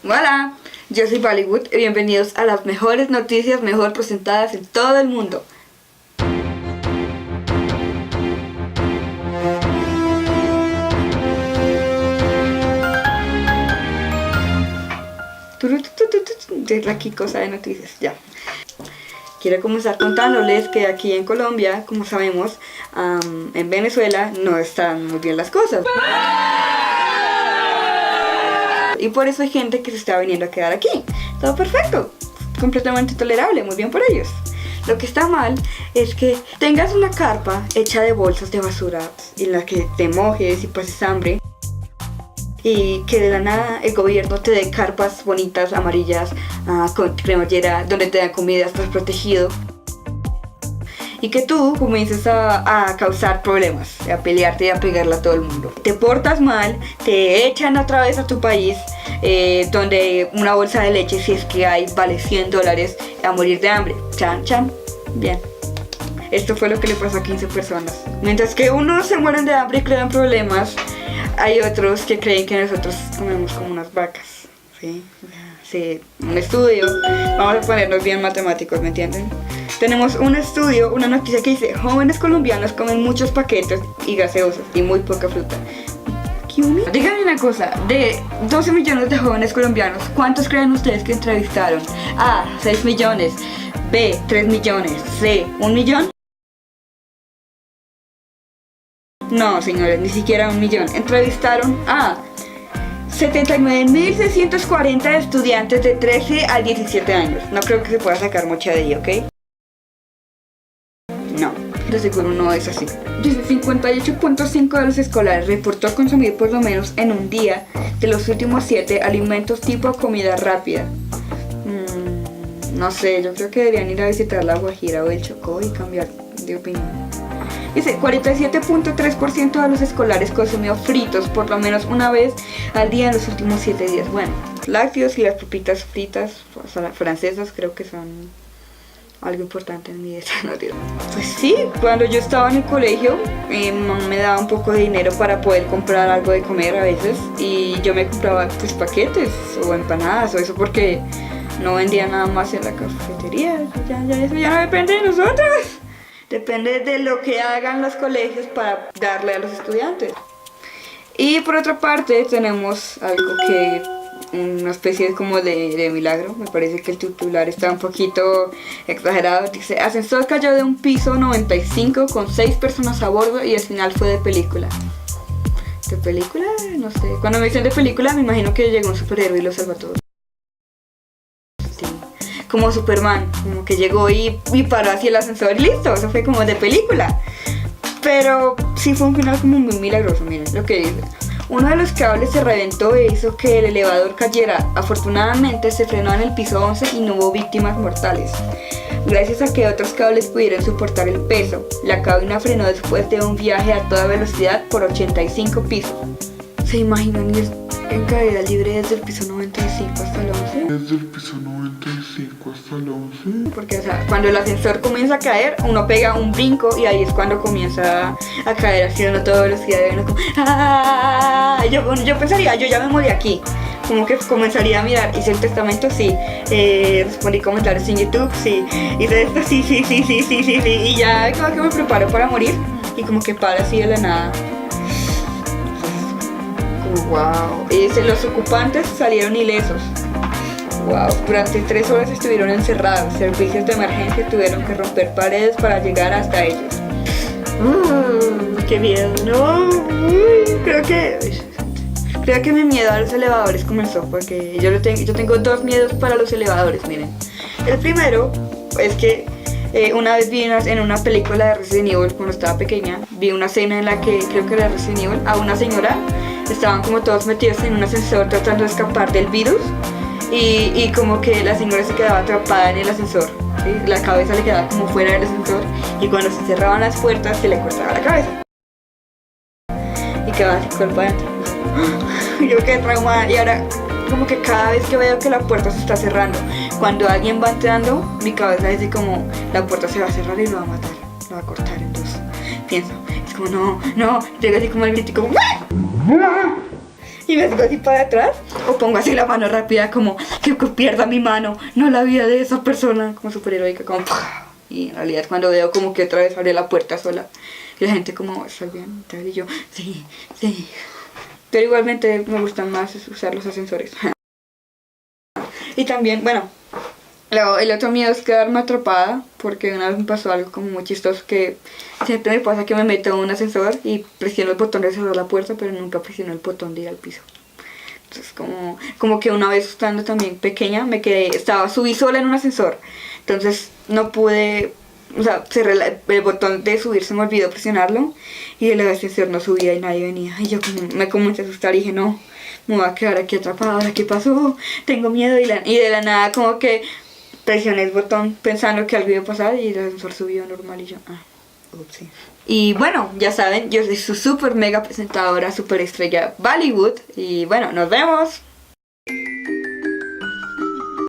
Hola, yo soy Bollywood y bienvenidos a las mejores noticias mejor presentadas en todo el mundo. Es la cosa de noticias, ya. Quiero comenzar contándoles que aquí en Colombia, como sabemos, en Venezuela no están muy bien las cosas. Y por eso hay gente que se está viniendo a quedar aquí. Todo perfecto, completamente tolerable, muy bien por ellos. Lo que está mal es que tengas una carpa hecha de bolsas de basura en la que te mojes y pases hambre, y que de la nada el gobierno te dé carpas bonitas, amarillas, con cremallera, donde te dan comida, estás protegido, y que tú comiences a causar problemas, a pelearte y a pegarle a todo el mundo. Te portas mal, te echan otra vez a tu país, donde una bolsa de leche, si es que hay, vale $100, a morir de hambre. Chan, chan. Bien. Esto fue lo que le pasó a 15 personas. Mientras que unos se mueren de hambre y crean problemas, hay otros que creen que nosotros comemos como unas vacas. ¿Sí? Sí, un estudio. Vamos a ponernos bien matemáticos, ¿me entienden? Tenemos un estudio, una noticia que dice: jóvenes colombianos comen muchos paquetes y gaseosas y muy poca fruta. Díganme una cosa, de 12 millones de jóvenes colombianos, ¿cuántos creen ustedes que entrevistaron? A, 6 millones, B, 3 millones, C, 1 millón. No, señores, ni siquiera 1 millón. Entrevistaron a 79.640 estudiantes de 13 a 17 años. No creo que se pueda sacar mucha de ahí, ¿ok? No, de seguro no es así. Dice: 58.5% de los escolares reportó consumir por lo menos en un día de los últimos 7 alimentos tipo comida rápida. No sé, yo creo que deberían ir a visitar la Guajira o el Chocó y cambiar de opinión. Dice: 47.3% de los escolares consumió fritos por lo menos una vez al día en los últimos 7 días. Bueno, lácteos y las papitas fritas francesas creo que son algo importante en mi dieta. Pues sí, cuando yo estaba en el colegio, me daba un poco de dinero para poder comprar algo de comer a veces, y yo me compraba pues paquetes o empanadas o eso, porque no vendía nada más en la cafetería. Eso ya no depende de nosotros. Depende de lo que hagan los colegios para darle a los estudiantes. Y por otra parte tenemos algo que, una especie como de milagro. Me parece que el titular está un poquito exagerado. Dice: ascensor cayó de un piso 95 con 6 personas a bordo y al final fue de película. ¿De película? No sé. Cuando me dicen de película me imagino que llegó un superhéroe y lo salva todo. Como Superman, como que llegó y paró así el ascensor y listo, eso fue como de película. Pero sí fue un final como muy milagroso. Miren lo que dice: uno de los cables se reventó e hizo que el elevador cayera. Afortunadamente se frenó en el piso 11 y no hubo víctimas mortales. Gracias a que otros cables pudieron soportar el peso, la cabina frenó después de un viaje a toda velocidad por 85 pisos. ¿Se imaginan en caída libre desde el piso 95 hasta el 11? Desde el piso 95 hasta el 11. Porque, o sea, cuando el ascensor comienza a caer, uno pega un brinco y ahí es cuando comienza a caer así a toda velocidad. Y uno como, ¡ah! Yo pensaría, yo ya me morí aquí. Como que comenzaría a mirar: hice el testamento, sí. Respondí comentarios en YouTube, sí. Hice esto, sí. Y ya como que me preparo para morir. Y como que para así de la nada. Wow. Y dice: los ocupantes salieron ilesos. Wow. Durante 3 horas estuvieron encerrados. Servicios de emergencia tuvieron que romper paredes para llegar hasta ellos. Qué miedo, ¿no? Creo que mi miedo a los elevadores comenzó porque yo tengo 2 miedos para los elevadores. Miren, el primero es que una vez vi en una película de Resident Evil, cuando estaba pequeña, vi una escena en la que, creo que era Resident Evil, a una señora estaban como todos metidos en un ascensor tratando de escapar del virus, y como que la señora se quedaba atrapada en el ascensor, ¿sí? La cabeza le quedaba como fuera del ascensor, y cuando se cerraban las puertas se le cortaba la cabeza y quedaba así cuerpo adentro. Yo quedé traumada, y ahora como que cada vez que veo que la puerta se está cerrando, cuando alguien va entrando, mi cabeza dice como: la puerta se va a cerrar y lo va a matar, lo va a cortar en dos. Pienso, es como no, llega así como el grito como ¡ah! y me hago así para atrás, o pongo así la mano rápida como que pierda mi mano, no la vida de esa persona, como súper heroica, como y en realidad cuando veo como que otra vez abre la puerta sola y la gente como, ¿estás bien? Entonces, y yo, sí, sí, pero igualmente me gustan más usar los ascensores. Y también, bueno, el otro miedo es quedarme atrapada, porque una vez me pasó algo como muy chistoso, que siempre me pasa que me meto en un ascensor y presiono el botón de cerrar la puerta, pero nunca presiono el botón de ir al piso. Entonces como que una vez estando también pequeña subí sola en un ascensor, entonces no pude, o sea, el botón de subir, se me olvidó presionarlo y el ascensor no subía y nadie venía, y yo me comencé a asustar y dije no, me voy a quedar aquí atrapada, ¿ahora qué pasó? Tengo miedo y de la nada como que presioné el botón pensando que algo iba a pasar y el ascensor subió normal y yo, upsie. Y bueno, ya saben, yo soy su super mega presentadora, super estrella Bollywood y bueno, nos vemos.